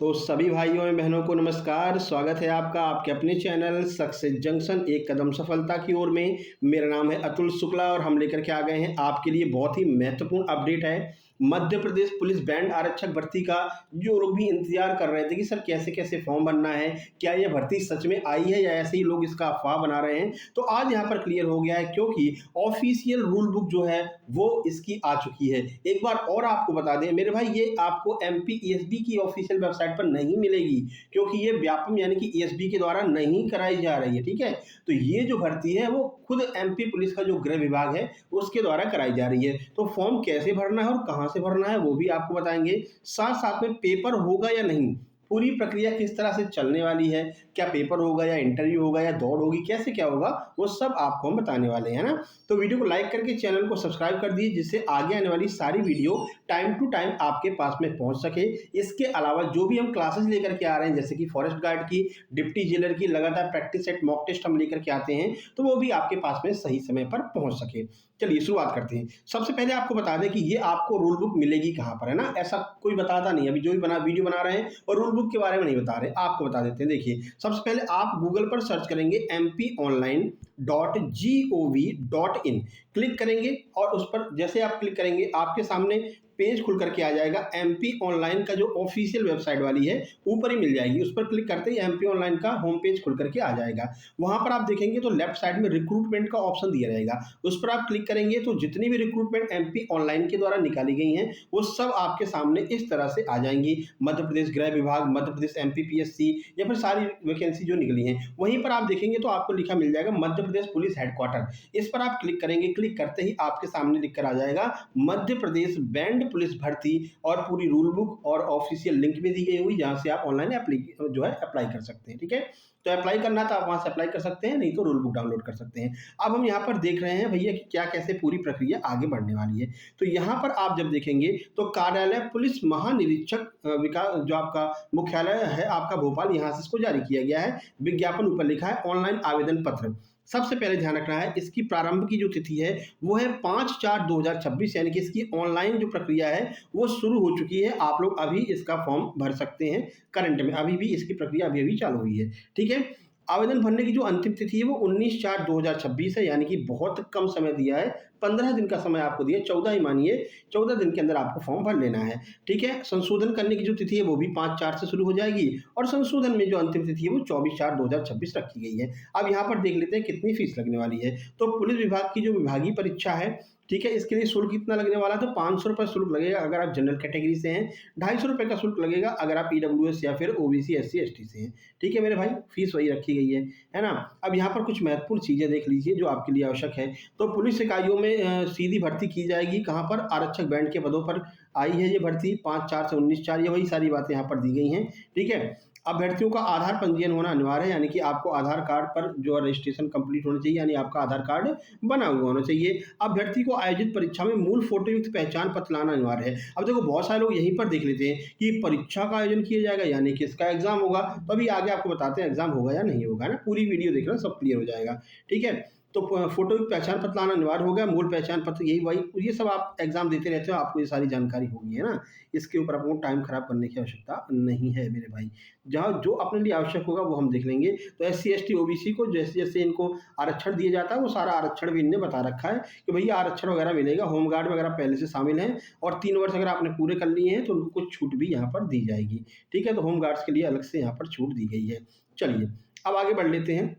तो सभी भाइयों एवं बहनों को नमस्कार। स्वागत है आपका आपके अपने चैनल सक्सेस जंक्शन एक कदम सफलता की ओर में। मेरा नाम है अतुल शुक्ला और हम लेकर के आ गए हैं आपके लिए बहुत ही महत्वपूर्ण अपडेट है। मध्य प्रदेश पुलिस बैंड आरक्षक भर्ती का जो लोग भी इंतजार कर रहे थे कि सर कैसे कैसे फॉर्म भरना है, क्या ये भर्ती सच में आई है या ऐसे ही लोग इसका अफवाह बना रहे हैं, तो आज यहाँ पर क्लियर हो गया है क्योंकि ऑफिशियल रूल बुक जो है वो इसकी आ चुकी है। एक बार और आपको बता दें मेरे भाई, ये आपको एमपीईएसबी की ऑफिशियल वेबसाइट पर नहीं मिलेगी क्योंकि ये व्यापम यानी कि ईएसबी के द्वारा नहीं कराई जा रही है। ठीक है, तो ये जो भर्ती है वो खुद एमपी पुलिस का जो गृह विभाग है उसके द्वारा कराई जा रही है। तो फॉर्म कैसे भरना है और कहां से भरना है वो भी आपको बताएंगे। साथ साथ में पेपर होगा या नहीं, पूरी प्रक्रिया किस तरह से चलने वाली है, क्या पेपर होगा या इंटरव्यू होगा या दौड़ होगी, कैसे क्या होगा, वो सब आपको हम बताने वाले हैं ना। तो वीडियो को लाइक करके चैनल को सब्सक्राइब कर दीजिए जिससे आगे आने वाली सारी वीडियो टाइम टू टाइम आपके पास में पहुंच सके। इसके अलावा जो भी हम क्लासेस लेकर के आ रहे हैं जैसे कि फॉरेस्ट गार्ड की, डिप्टी जेलर की लगातार प्रैक्टिस सेट मॉक टेस्ट हम लेकर के आते हैं, तो वो भी आपके पास में सही समय पर पहुंच सके। चलिए शुरुआत करते हैं। सबसे पहले आपको बता दें कि ये आपको रूल बुक मिलेगी कहां पर, है ना। ऐसा कोई बताता नहीं, अभी जो भी बना वीडियो बना रहे हैं और रूल बुक के बारे में नहीं बता रहे, आपको बता देते हैं। देखिए, सबसे पहले आप गूगल पर सर्च करेंगे mponline.gov.in, क्लिक करेंगे और उस पर जैसे आप क्लिक करेंगे आपके सामने पेज खुल करके आ जाएगा। एमपी ऑनलाइन का जो ऑफिशियल वेबसाइट वाली है ऊपर ही मिल जाएगी, उस पर क्लिक करते ही एमपी ऑनलाइन का होम पेज खुल करके आ जाएगा। वहां पर आप देखेंगे तो लेफ्ट साइड में रिक्रूटमेंट का ऑप्शन दिया रहेगा, उस पर आप क्लिक करेंगे तो जितनी भी रिक्रूटमेंट एमपी ऑनलाइन के द्वारा निकाली गई हैं वो सब आपके सामने इस तरह से आ जाएंगी। मध्य प्रदेश गृह विभाग, मध्य प्रदेश एमपीपीएससी या फिर सारी वैकेंसी जो निकली हैं वहीं पर आप देखेंगे तो आपको लिखा मिल जाएगा मध्य प्रदेश पुलिस हेडक्वार्टर। इस पर आप क्लिक करेंगे, क्लिक करते ही आपके सामने लिखकर आ जाएगा मध्य प्रदेश बैंड पुलिस भर्ती और पूरी रूल बुक और ऑफिशियल लिंक भी दी गई हुई जहां से आप ऑनलाइन अप्लाई कर सकते हैं। ठीक है, तो अप्लाई करना था आप वहां से अप्लाई कर सकते हैं, नहीं तो रूल बुक डाउनलोड कर सकते हैं। अब हम यहाँ पर देख रहे हैं भैया कि क्या कैसे पूरी प्रक्रिया आगे बढ़ने वाली है। तो यहाँ पर आप जब देखेंगे तो कार्यालय पुलिस महानिरीक्षक विकास जो आपका मुख्यालय है आपका भोपाल, यहाँ से इसको जारी किया गया है। विज्ञापन ऊपर लिखा है ऑनलाइन आवेदन पत्र। सबसे पहले ध्यान रखना है इसकी प्रारंभ की जो तिथि है वो है 5/4/2026, यानी कि इसकी ऑनलाइन जो प्रक्रिया है वो शुरू हो चुकी है। आप लोग अभी इसका फॉर्म भर सकते हैं करंट में, अभी भी इसकी प्रक्रिया अभी अभी चालू हुई है। ठीक है, आवेदन भरने की जो अंतिम तिथि है वो 19/4/2026 है, यानी कि बहुत कम समय दिया है। 15 दिन का समय आपको दिया, 14 ही मानिए, 14 दिन के अंदर आपको फॉर्म भर लेना है। ठीक है, संशोधन करने की जो तिथि है वो भी 5/4 से शुरू हो जाएगी और संशोधन में जो अंतिम तिथि है वो 24/4/2026 रखी गई है। अब यहाँ पर देख लेते हैं कितनी फीस लगने वाली है। तो पुलिस विभाग की जो विभागीय परीक्षा है, ठीक है, इसके लिए शुल्क कितना लगने वाला है, तो 500 रुपये शुल्क लगेगा अगर आप जनरल कैटेगरी से हैं, 250 रुपये का शुल्क लगेगा अगर आप ईडब्ल्यूएस या फिर ओबीसी एससी एसटी से हैं। ठीक है मेरे भाई, फीस वही रखी गई है ना। अब यहाँ पर कुछ महत्वपूर्ण चीज़ें देख लीजिए जो आपके लिए आवश्यक है। तो पुलिस इकाइयों में सीधी भर्ती की जाएगी कहाँ पर, आरक्षक बैंड के पदों पर आई है ये भर्ती 5/4 से 19/4, ये वही सारी बातें यहाँ पर दी गई हैं। ठीक है, अभ्यर्थियों का आधार पंजीयन होना अनिवार्य है, यानी कि आपको आधार कार्ड पर जो रजिस्ट्रेशन कंप्लीट होना चाहिए, यानी आपका आधार कार्ड बना हुआ होना चाहिए। अभ्यर्थी को आयोजित परीक्षा में मूल फोटो युक्त पहचान पत्र लाना अनिवार्य है। अब देखो बहुत सारे लोग यहीं पर देख लेते हैं कि परीक्षा का आयोजन किया जाएगा यानी कि इसका एग्जाम होगा, तो अभी आगे आपको बताते हैं एग्जाम होगा या नहीं होगा ना। पूरी वीडियो देखना, सब क्लियर हो जाएगा। ठीक है, तो फोटो पहचान पत्र लाना अनिवार्य हो गया, मूल पहचान पत्र यही वही, ये सब आप एग्जाम देते रहते हो, आपको ये सारी जानकारी होगी, है ना। इसके ऊपर आपको टाइम खराब करने की आवश्यकता नहीं है मेरे भाई। जहाँ जो अपने लिए आवश्यक होगा वो हम देख लेंगे। तो एससी एसटी ओबीसी को जैसे जैसे इनको आरक्षण दिया जाता है वो सारा आरक्षण भी इनने बता रखा है कि भैया आरक्षण वगैरह मिलेगा। होमगार्ड वगैरह पहले से शामिल हैं और 3 वर्ष अगर आपने पूरे कर लिए हैं तो उनको कुछ छूट भी यहाँ पर दी जाएगी। ठीक है, तो होमगार्ड्स के लिए अलग से यहाँ पर छूट दी गई है। चलिए अब आगे बढ़ लेते हैं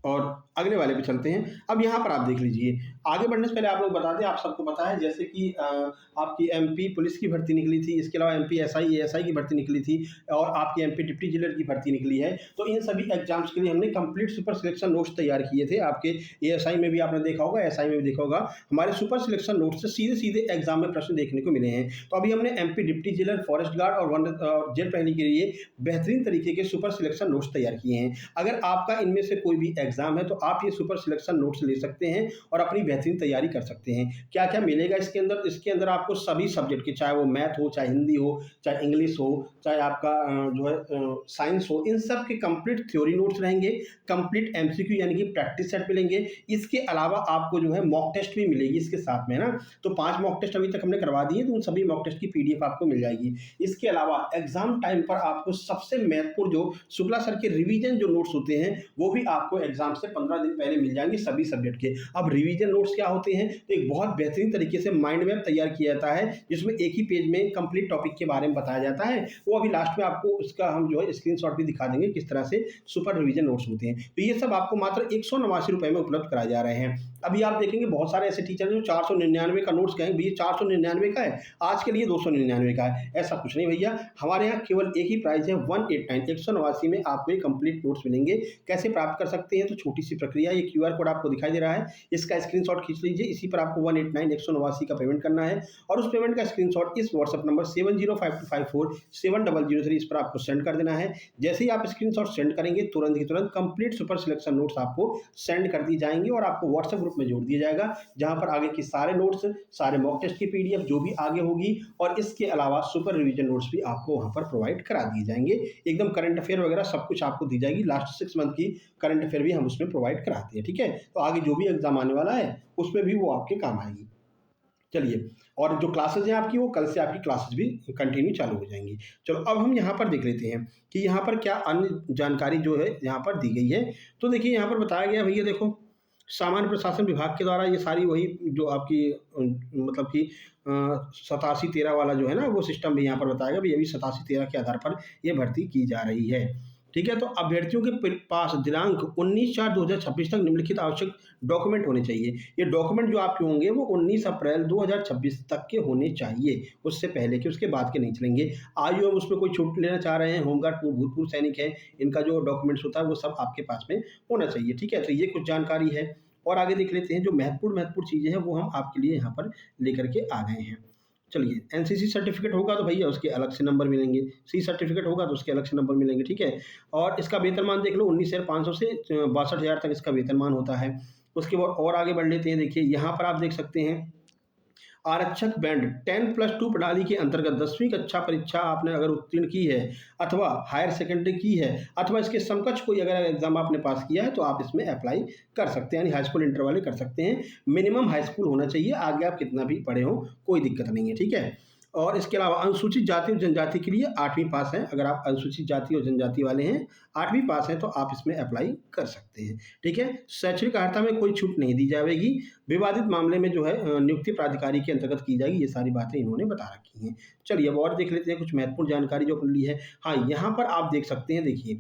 और अगले वाले पे चलते हैं। अब यहाँ पर आप देख लीजिए, आगे बढ़ने से पहले आप लोग बता दें, आप सबको पता है जैसे कि आपकी एमपी पुलिस की भर्ती निकली थी, इसके अलावा एमपी एसआई एएसआई की भर्ती निकली थी और आपकी एमपी डिप्टी जेलर की भर्ती निकली है। तो इन सभी एग्जाम्स के लिए हमने कंप्लीट सुपर सिलेक्शन नोट्स तैयार किए थे। आपके एएसआई में भी आपने देखा होगा, एसआई में भी देखा होगा, हमारे सुपर सिलेक्शन नोट्स से सीधे सीधे एग्जाम में प्रश्न देखने को मिले हैं। तो अभी हमने MP deputy jailer, forest guard और जेल प्रहरी के लिए बेहतरीन तरीके के सुपर सिलेक्शन नोट्स तैयार किए हैं। अगर आपका इनमें से कोई भी एग्जाम है, तो आप ये सुपर सिलेक्शन नोट्स ले सकते हैं और अपनी बेहतरीन तैयारी कर सकते हैं। क्या क्या मिलेगा इसके अंदर? इसके अंदर आपको सभी सब्जेक्ट के, चाहे वो मैथ हो, चाहे हिंदी हो, चाहे इंग्लिश हो, चाहे आपका जो है साइंस हो, इन सब के कंप्लीट थ्योरी नोट्स रहेंगे, कंप्लीट एमसीक्यू यानी कि प्रैक्टिस सेट मिलेंगे। इसके अलावा आपको जो है मॉक टेस्ट भी मिलेगी इसके साथ में ना। तो 5 मॉक टेस्ट अभी तक हमने करवा दिए, तो उन सभी मॉक टेस्ट की पीडीएफ आपको मिल जाएगी। इसके अलावा एग्जाम टाइम पर आपको सबसे महत्वपूर्ण जो शुक्ला सर के रिवीजन जो नोट्स होते हैं, वो भी आपको एग्जाम से 15 दिन पहले मिल जाएंगे सभी सब्जेक्ट के। अब रिवीजन नोट्स क्या होते हैं? तो एक बहुत बेहतरीन तरीके से माइंड मैप तैयार किया जाता है, जिसमें एक ही पेज में कंप्लीट टॉपिक के बारे में बताया जाता है। वो अभी लास्ट में आपको उसका हम जो है स्क्रीनशॉट भी दिखा देंगे किस तरह से सुपर रिवीजन नोट्स होते हैं। तो ये सब आपको मात्र 189 रुपए में उपलब्ध कराए जा रहे हैं। अभी आप देखेंगे बहुत सारे ऐसे टीचर जो 499 का नोट्स कहेंगे, भैया 499 का है, आज के लिए 299 का है। ऐसा कुछ नहीं भैया, हमारे यहाँ केवल एक ही प्राइस है 189, 189 में आपको ये कंप्लीट नोट्स मिलेंगे। कैसे प्राप्त कर सकते हैं? तो छोटी सी प्रक्रिया, ये क्यूआर कोड आपको दिखाई दे रहा है, इसका स्क्रीनशॉट खींच लीजिए। इसी पर आपको 189 189 का पेमेंट करना है और उस पेमेंट का स्क्रीनशॉट इस व्हाट्सएप नंबर 7052547003 इस पर आपको सेंड कर देना है। जैसे ही आप स्क्रीनशॉट सेंड करेंगे, तुरंत की तुरंत कंप्लीट सुपर सिलेक्शन नोट्स आपको सेंड कर दी जाएंगे और आपको व्हाट्सएप ग्रुप में जोड़ दिया जाएगा, जहां पर आगे की सारे नोट्स, सारे मॉक टेस्ट की पीडीएफ जो भी आगे होगी, और इसके अलावा सुपर रिवीजन नोट्स भी आपको वहां पर प्रोवाइड करा दिए जाएंगे। एकदम करंट अफेयर वगैरह सब कुछ आपको दी जाएगी। लास्ट 6 मंथ की करंट अफेयर भी हम उसमें प्रोवाइड कराते हैं। ठीक है, तो आगे जो भी एग्जाम आने वाला है उसमें भी वो आपके काम आएगी। चलिए, और जो क्लासेज हैं आपकी, वो कल से आपकी क्लासेज भी कंटिन्यू चालू हो जाएंगी। चलो अब हम यहाँ पर देख लेते हैं कि यहाँ पर क्या अन्य जानकारी जो है यहाँ पर दी गई है। तो देखिए यहाँ पर बताया गया, भैया देखो, सामान्य प्रशासन विभाग के द्वारा ये सारी वही जो आपकी मतलब कि 87-13 वाला जो है ना, वो सिस्टम भी यहाँ पर बताया गया। अभी 87-13 के आधार पर ये भर्ती की जा रही है। ठीक है, तो अभ्यर्थियों के पास दिनांक 19/4/2026 तक निम्नलिखित आवश्यक डॉक्यूमेंट होने चाहिए। ये डॉक्यूमेंट जो आपके होंगे वो 19 अप्रैल 2026 तक के होने चाहिए, उससे पहले के, उसके बाद के नहीं चलेंगे। आयु हम उसमें कोई छूट लेना चाह रहे हैं, होमगार्ड भूतपूर्व सैनिक है, इनका जो डॉक्यूमेंट्स होता है वो सब आपके पास में होना चाहिए। ठीक है, तो ये कुछ जानकारी है। और आगे देख लेते हैं जो महत्वपूर्ण चीज़ें हैं, वो हम आपके लिए यहाँ पर लेकर के आ गए हैं। चलिए, एनसीसी सर्टिफिकेट होगा तो भैया उसके अलग से नंबर मिलेंगे, सी सर्टिफिकेट होगा तो उसके अलग से नंबर मिलेंगे। ठीक है, और इसका वेतनमान देख लो, 19,500 से 62,000 तक इसका वेतनमान होता है। उसके बाद और आगे बढ़ लेते हैं। देखिए यहाँ पर आप देख सकते हैं आरक्षक बैंड 10+2 प्रणाली के अंतर्गत 10वीं कक्षा परीक्षा आपने अगर उत्तीर्ण की है, अथवा हायर सेकेंडरी की है, अथवा इसके समकक्ष कोई अगर एग्जाम आपने पास किया है, तो आप इसमें अप्लाई कर सकते हैं, यानी हाई स्कूल इंटर वाले कर सकते हैं। मिनिमम हाई स्कूल होना चाहिए, आगे आप कितना भी पढ़े हो कोई दिक्कत नहीं है। ठीक है, और इसके अलावा अनुसूचित जाति और जनजाति के लिए 8वीं पास है। अगर आप अनुसूचित जाति और जनजाति वाले हैं, 8वीं पास हैं, तो आप इसमें अप्लाई कर सकते हैं। ठीक है, शैक्षणिक अर्हता में कोई छूट नहीं दी जाएगी। विवादित मामले में जो है नियुक्ति प्राधिकारी के अंतर्गत की जाएगी। ये सारी बातें इन्होंने बता रखी हैं। चलिए अब और देख लेते हैं कुछ महत्वपूर्ण जानकारी जो अपने ली है। हाँ, यहाँ पर आप देख सकते हैं, देखिए,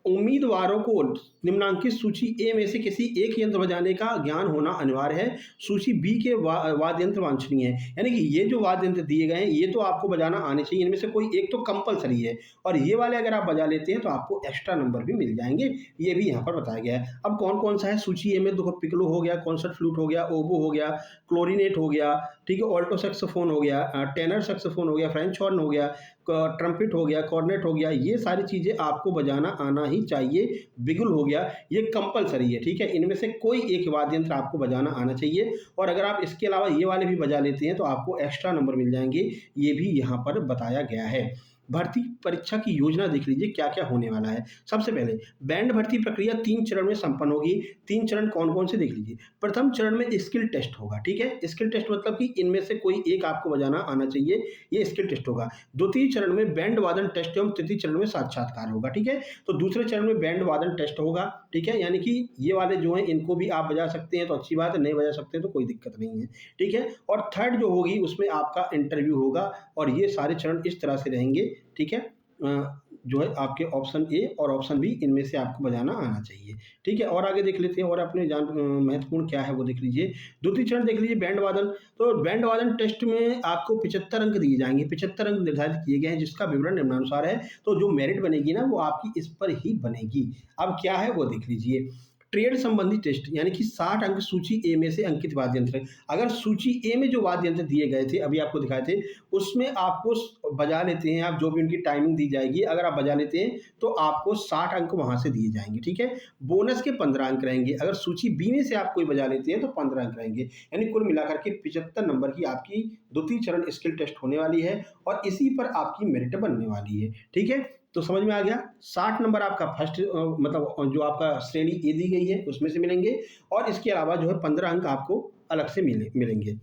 उम्मीदवारों को निम्नांकित सूची ए में से किसी एक यंत्र बजाने का ज्ञान होना अनिवार्य है। सूची बी के वाद्य यंत्र वांछनीय है, यानी कि ये जो वाद्य यंत्र दिए गए हैं ये तो आपको बजाना आने चाहिए, इनमें से कोई एक तो कंपलसरी है, और ये वाले अगर आप बजा लेते हैं तो आपको एक्स्ट्रा नंबर भी मिल जाएंगे। ये भी यहाँ पर बताया गया है। अब कौन कौन सा है सूची ए में? देखो, पिकलो हो गया, कॉन्सर्ट फ्लूट हो गया, ओबो हो गया, क्लोरिनेट हो गया, ठीक है, ऑल्टो सैक्सोफोन हो गया, टेनर सैक्सोफोन हो गया, फ्रेंच हॉर्न हो गया, ट्रम्पेट हो गया, कॉर्नेट हो गया, ये सारी चीज़ें आपको बजाना आना ही चाहिए। बिगुल हो गया, ये कंपलसरी है। ठीक है, इनमें से कोई एक वाद्य यंत्र आपको बजाना आना चाहिए, और अगर आप इसके अलावा ये वाले भी बजा लेते हैं तो आपको एक्स्ट्रा नंबर मिल जाएंगे। ये भी यहाँ पर बताया गया है। भर्ती परीक्षा की योजना देख लीजिए क्या क्या होने वाला है। सबसे पहले बैंड भर्ती प्रक्रिया 3 चरण में संपन्न होगी। 3 चरण कौन कौन से देख लीजिए। प्रथम चरण में स्किल टेस्ट होगा। ठीक है, स्किल टेस्ट मतलब कि इनमें से कोई एक आपको बजाना आना चाहिए, ये स्किल टेस्ट होगा। द्वितीय चरण में बैंड वादन टेस्ट एवं तृतीय चरण में साक्षात्कार होगा। ठीक है, तो दूसरे चरण में बैंड वादन टेस्ट होगा। ठीक है, यानी कि ये वाले जो हैं इनको भी आप बजा सकते हैं तो अच्छी बात है, नहीं बजा सकते तो कोई दिक्कत नहीं है। ठीक है, और थर्ड जो होगी उसमें आपका इंटरव्यू होगा, और ये सारे चरण इस तरह से रहेंगे। ठीक है, जो है आपके ऑप्शन ए और ऑप्शन बी, इनमें से आपको बजाना आना चाहिए। ठीक है, और आगे देख लेते हैं और अपने महत्वपूर्ण क्या है वो देख लीजिए। द्वितीय चरण देख लीजिए बैंड वादन। तो बैंड वादन टेस्ट में आपको 75 अंक दिए जाएंगे। 75 अंक निर्धारित किए गए हैं, जिसका विवरण निम्नानुसार है। तो जो मेरिट बनेगी ना, वो आपकी इस पर ही बनेगी। अब क्या है वो देख लीजिए। ट्रेड संबंधी टेस्ट यानी कि 60 अंक सूची ए में से अंकित वाद्य यंत्र है। अगर सूची ए में जो वाद्य यंत्र दिए गए थे, अभी आपको दिखाए थे, उसमें आपको बजा लेते हैं आप, जो भी उनकी टाइमिंग दी जाएगी, अगर आप बजा लेते हैं तो आपको 60 अंक वहाँ से दिए जाएंगे। ठीक है, बोनस के 15 अंक रहेंगे। अगर सूची बी में से आप कोई बजा लेते हैं तो 15 अंक रहेंगे। यानी कुल मिलाकर के 75 नंबर की आपकी द्वितीय चरण स्किल टेस्ट होने वाली है और इसी पर आपकी मेरिट बनने वाली है। ठीक है, तो समझ में आ गया। 60 नंबर आपका फर्स्ट मतलब जो आपका श्रेणी ए दी गई है उसमें से मिलेंगे और इसके अलावा जो है 15 अंक आपको अलग से मिलेंगे।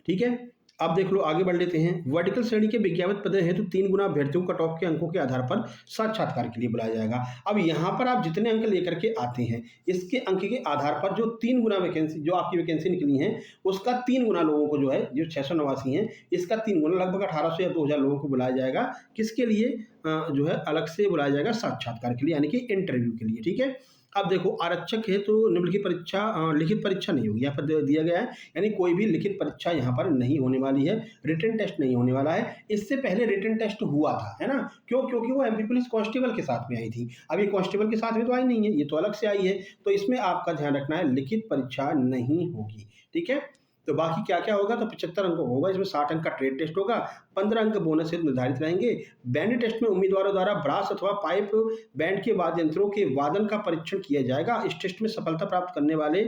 ठीक है, अब देख लो, आगे बढ़ लेते हैं। वर्टिकल श्रेणी के विज्ञापित पद हेतु 3 गुना अभ्यर्थियों को कट ऑफ के अंकों के आधार पर साक्षात्कार के लिए बुलाया जाएगा। अब यहाँ पर आप जितने अंक लेकर के आते हैं, इसके अंक के आधार पर जो 3 गुना वैकेंसी, जो आपकी वैकेंसी निकली है, उसका 3 गुना लोगों को जो है, जो 689 है, इसका 3 गुना लगभग 1800 या 2000 लोगों को बुलाया जाएगा। किसके लिए? जो है अलग से बुलाया जाएगा साक्षात्कार के लिए, यानी कि इंटरव्यू के लिए। ठीक है, अब देखो, आरक्षक है तो निम्नलिखित परीक्षा लिखित परीक्षा नहीं होगी, यहाँ पर दिया गया है, यानी कोई भी लिखित परीक्षा यहाँ पर नहीं होने वाली है, रिटन टेस्ट नहीं होने वाला है। इससे पहले रिटन टेस्ट हुआ था, है ना, क्यों? क्योंकि वो एमपी पुलिस कांस्टेबल के साथ में आई थी। अब ये कांस्टेबल के साथ में तो आई नहीं है, ये तो अलग से आई है, तो इसमें आपका ध्यान रखना है, लिखित परीक्षा नहीं होगी। ठीक है, तो बाकी क्या क्या होगा? तो 75 अंक होगा, इसमें 60 अंक का ट्रेड टेस्ट होगा, 15 अंक बोनस से निर्धारित रहेंगे। बैंड टेस्ट में उम्मीदवारों द्वारा ब्रास अथवा पाइप बैंड के वाद्य यंत्रों के वादन का परीक्षण किया जाएगा। इस टेस्ट में सफलता प्राप्त करने वाले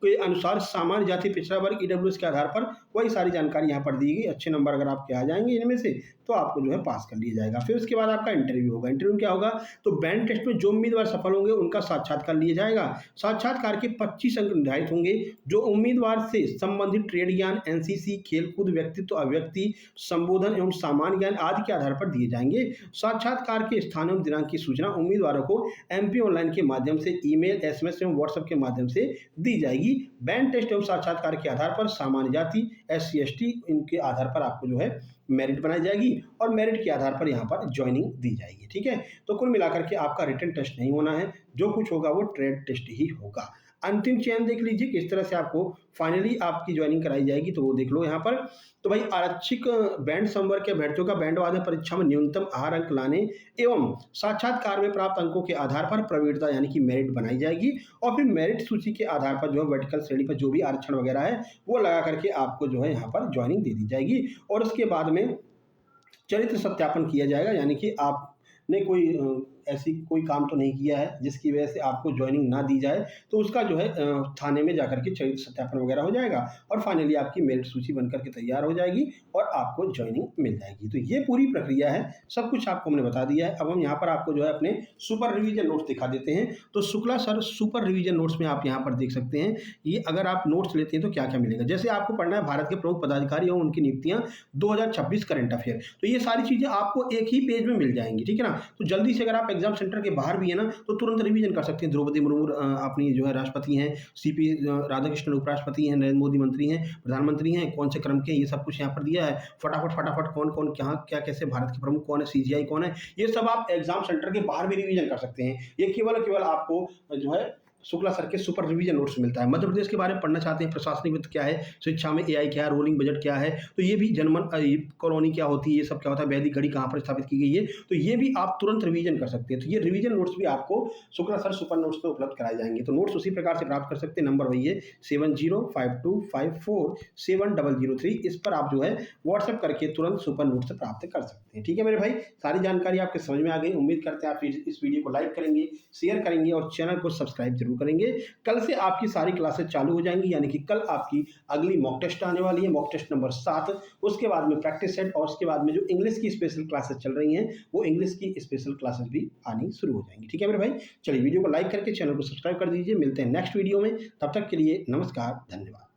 के अनुसार सामान्य जाति पिछड़ा वर्ग ईडब्ल्यूएस के आधार पर वही सारी जानकारी यहाँ पर दी गई। अच्छे नंबर अगर आपके आ जाएंगे इनमें से तो आपको जो है पास कर लिया जाएगा। फिर उसके बाद आपका इंटरव्यू होगा। इंटरव्यू क्या होगा? तो बैंड टेस्ट में जो उम्मीदवार सफल होंगे उनका साक्षात्कार लिया जाएगा। साक्षात्कार के 25 अंक निर्धारित होंगे जो उम्मीदवार से संबंधित ट्रेड ज्ञान, एनसीसी, खेलकूद, व्यक्तित्व, अभिव्यक्ति, संबोधन एवं सामान्य ज्ञान आदि के आधार पर दिए जाएंगे। साक्षात्कार के स्थान एवं दिनांक की सूचना उम्मीदवारों को एमपी ऑनलाइन के माध्यम से ईमेल, एसएमएस एवं व्हाट्सएप के माध्यम से दी जाएगी। बैंड टेस्ट एवं साक्षात्कार के आधार पर सामान्य जाति, SC ST, इनके आधार पर आपको जो है मेरिट बनाई जाएगी और मेरिट के आधार पर यहाँ पर ज्वाइनिंग दी जाएगी। ठीक है, तो कुल मिलाकर के आपका रिटन टेस्ट नहीं होना है, जो कुछ होगा वो ट्रेड टेस्ट ही होगा। अंतिम चयन देख लीजिए किस तरह से आपको फाइनली आपकी ज्वाइनिंग कराई जाएगी, तो वो देख लो यहाँ पर। तो भाई, आरक्षित बैंड संवर्ग के अभ्यर्थियों का बैंड वादन परीक्षा में न्यूनतम आहार अंक लाने एवं साक्षात्कार में प्राप्त अंकों के आधार पर प्रवीणता यानी कि मेरिट बनाई जाएगी और फिर मेरिट सूची के आधार पर जो है वर्टिकल श्रेणी पर जो भी आरक्षण वगैरह है वो लगा करके आपको जो है यहाँ पर ज्वाइनिंग दे दी जाएगी। और उसके बाद में चरित्र सत्यापन किया जाएगा, यानी कि आपने कोई ऐसी कोई काम तो नहीं किया है जिसकी वजह से आपको ज्वाइनिंग ना दी जाए, तो उसका जो है थाने में जाकर के चरित्र सत्यापन वगैरह हो जाएगा और फाइनली आपकी मेरिट सूची बनकर के तैयार हो जाएगी और आपको ज्वाइनिंग मिल जाएगी। तो ये पूरी प्रक्रिया है, सब कुछ आपको हमने बता दिया है। अब हम यहाँ पर आपको जो है अपने सुपर रिवीजन नोट्स दिखा देते हैं। तो Shukla sir super revision notes में आप यहाँ पर देख सकते हैं, ये अगर आप नोट्स लेते हैं तो क्या क्या मिलेगा। जैसे आपको पढ़ना है भारत के प्रमुख पदाधिकारी एवं उनकी नियुक्तियाँ 2026 करंट अफेयर, तो ये सारी चीज़ें आपको एक ही पेज में मिल जाएंगी। ठीक है ना, तो जल्दी से अगर आप एग्जाम सेंटर के बाहर भी है ना तो तुरंत रिवीजन कर सकते हैं। द्रौपदी मुर्मू अपनी जो है राष्ट्रपति हैं, CP राधाकृष्णन उपराष्ट्रपति हैं, नरेंद्र मोदी मंत्री हैं, प्रधानमंत्री हैं, कौन से क्रम के, ये सब कुछ यहाँ पर दिया है। फटाफट कौन कौन क्या क्या कैसे, भारत के प्रमुख कौन है, CGI कौन है, ये सब आप एग्जाम सेंटर के बाहर भी रिवीजन कर सकते हैं। ये केवल आपको जो है शुक्ला सर के सुपर रिवीजन नोट्स मिलता है। मध्य प्रदेश के बारे में पढ़ना चाहते हैं, प्रशासनिक वित्त क्या है, शिक्षा में AI क्या है, रोलिंग बजट क्या है, तो ये भी जनमन कॉलोनी क्या होती है, ये सब क्या होता है, वैदिक घड़ी कहाँ पर स्थापित की गई है, तो ये भी आप तुरंत रिवीजन कर सकते हैं। तो ये रिवीजन नोट्स भी आपको शुक्ला सर सुपर नोट्स में उपलब्ध कराए जाएंगे। तो नोट्स उसी प्रकार से प्राप्त कर सकते हैं। नंबर वही है 7052547003, इस पर आप जो है व्हाट्सएप करके तुरंत सुपर नोट्स प्राप्त कर सकते हैं। ठीक है मेरे भाई, सारी जानकारी आपके समझ में आ गई। उम्मीद करते हैं आप इस वीडियो को लाइक करेंगे, शेयर करेंगे और चैनल को सब्सक्राइब जरूर करेंगे। कल से आपकी सारी क्लासेस चालू हो जाएंगी, यानी कि कल आपकी अगली मॉक टेस्ट आने वाली है, मॉक टेस्ट नंबर 7, उसके बाद में प्रैक्टिस सेट और उसके बाद में जो इंग्लिश की स्पेशल क्लासेस चल रही हैं वो इंग्लिश की स्पेशल क्लासेस भी आनी शुरू हो जाएंगी। ठीक है मेरे भाई, चलिए वीडियो को लाइक करके चैनल को सब्सक्राइब कर दीजिए। मिलते हैं नेक्स्ट वीडियो में, तब तक के लिए नमस्कार, धन्यवाद।